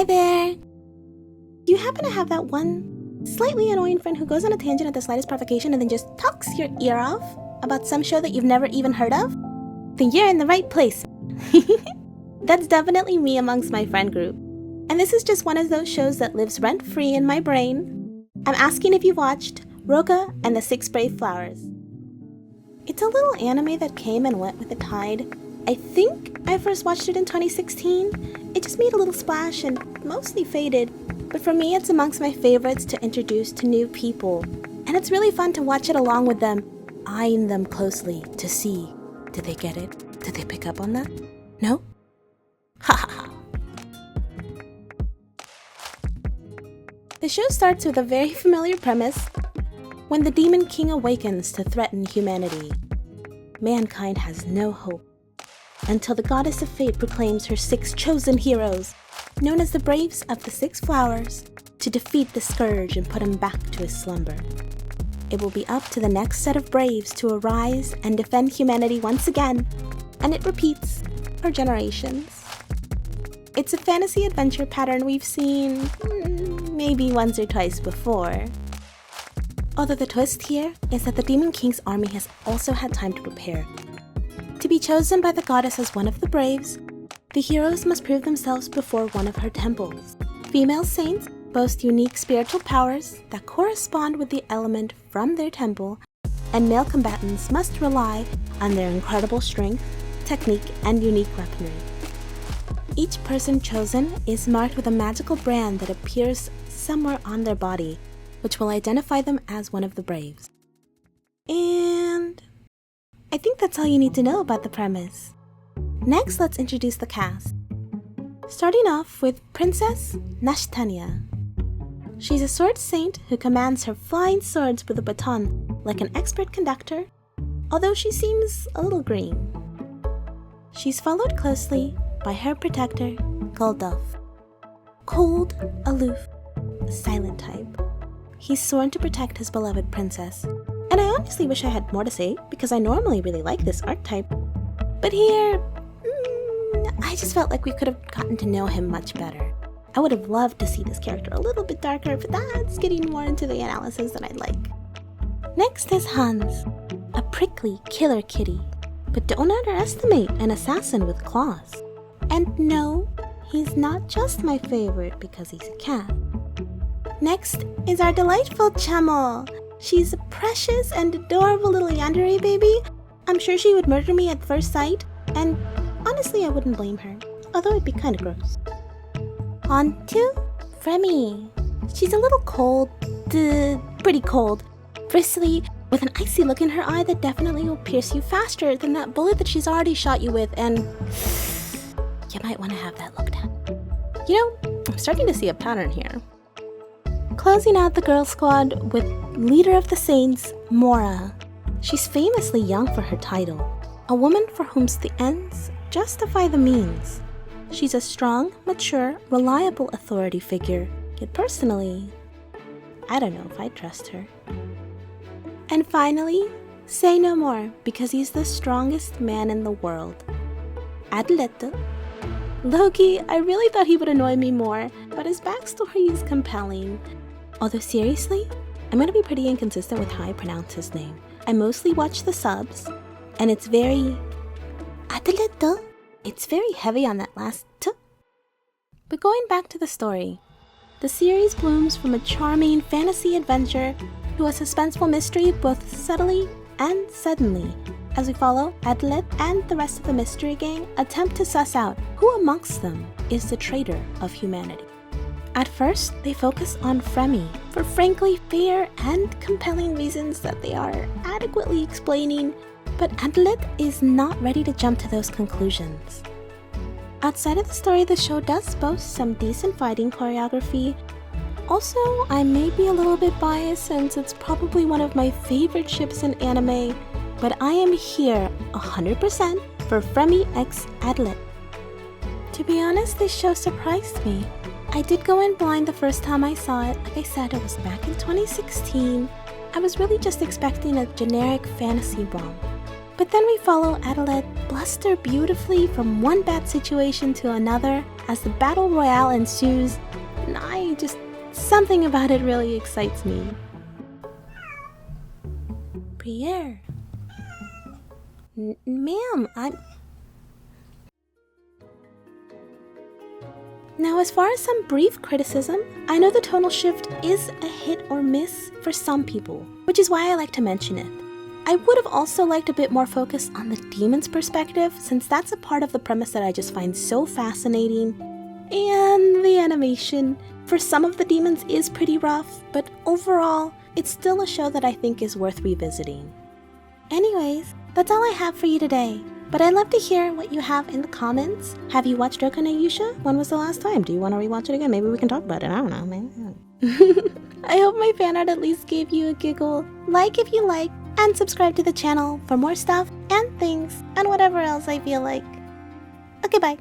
Hi there! Do you happen to have that one slightly annoying friend who goes on a tangent at the slightest provocation and then just talks your ear off about some show that you've never even heard of? Then you're in the right place. That's definitely me amongst my friend group. And this is just one of those shows that lives rent-free in my brain. I'm asking if you've watched Rokka and the 6 Brave Flowers. It's a little anime that came and went with the tide. I think I first watched it in 2016. It just made a little splash and mostly faded. But for me, it's amongst my favorites to introduce to new people. And it's really fun to watch it along with them, eyeing them closely to see, did they get it? Did they pick up on that? No? Ha ha ha. The show starts with a very familiar premise. When the Demon King awakens to threaten humanity, mankind has no hope until the Goddess of Fate proclaims her 6 chosen heroes, known as the Braves of the 6 Flowers, to defeat the Scourge and put him back to his slumber. It will be up to the next set of Braves to arise and defend humanity once again, and it repeats for generations. It's a fantasy adventure pattern we've seen maybe once or twice before. Although the twist here is that the Demon King's army has also had time to prepare. To be chosen by the goddess as one of the Braves, the heroes must prove themselves before one of her temples. Female saints boast unique spiritual powers that correspond with the element from their temple, and male combatants must rely on their incredible strength, technique, and unique weaponry. Each person chosen is marked with a magical brand that appears somewhere on their body, which will identify them as one of the Braves. And I think that's all you need to know about the premise. Next, let's introduce the cast. Starting off with Princess Nashtanya. She's a sword saint who commands her flying swords with a baton like an expert conductor, although she seems a little green. She's followed closely by her protector, Guldulf. Cold, aloof, silent type. He's sworn to protect his beloved princess. And I honestly wish I had more to say, because I normally really like this archetype. But here, I just felt like we could have gotten to know him much better. I would have loved to see this character a little bit darker, but that's getting more into the analysis than I'd like. Next is Hans, a prickly killer kitty. But don't underestimate an assassin with claws. And no, he's not just my favorite because he's a cat. Next is our delightful Chamo. She's a precious and adorable little yandere baby. I'm sure she would murder me at first sight, and honestly I wouldn't blame her, although it'd be kinda gross. On to Fremi. She's a little cold, pretty cold, bristly, with an icy look in her eye that definitely will pierce you faster than that bullet that she's already shot you with, and you might want to have that looked at. You know, I'm starting to see a pattern here. Closing out the girl squad with leader of the saints, Mora. She's famously young for her title, a woman for whom the ends justify the means. She's a strong, mature, reliable authority figure, yet personally, I don't know if I trust her. And finally, say no more, because he's the strongest man in the world. Adletto. Loki, I really thought he would annoy me more, but his backstory is compelling. Although seriously, I'm gonna be pretty inconsistent with how I pronounce his name. I mostly watch the subs, and it's very Adletto. It's very heavy on that last t. But going back to the story, the series blooms from a charming fantasy adventure to a suspenseful mystery both subtly and suddenly, as we follow Adlet and the rest of the mystery gang attempt to suss out who amongst them is the traitor of humanity. At first, they focus on Fremi for frankly fair and compelling reasons that they are adequately explaining, but Adlet is not ready to jump to those conclusions. Outside of the story, the show does boast some decent fighting choreography. Also, I may be a little bit biased since it's probably one of my favorite ships in anime, but I am here 100% for Fremi x Adlet. To be honest, this show surprised me. I did go in blind the first time I saw it. Like I said, it was back in 2016. I was really just expecting a generic fantasy romp. But then we follow Adelaide bluster beautifully from one bad situation to another as the battle royale ensues, and something about it really excites me. Briere. Ma'am, Now, as far as some brief criticism, I know the tonal shift is a hit or miss for some people, which is why I like to mention it. I would have also liked a bit more focus on the demon's perspective, since that's a part of the premise that I just find so fascinating. And the animation for some of the demons is pretty rough, but overall, it's still a show that I think is worth revisiting. Anyways, that's all I have for you today. But I'd love to hear what you have in the comments. Have you watched Rokka no Yuusha? When was the last time? Do you want to rewatch it again? Maybe we can talk about it. I don't know, man. I hope my fan art at least gave you a giggle. Like if you like, and subscribe to the channel for more stuff and things and whatever else I feel like. Okay, bye.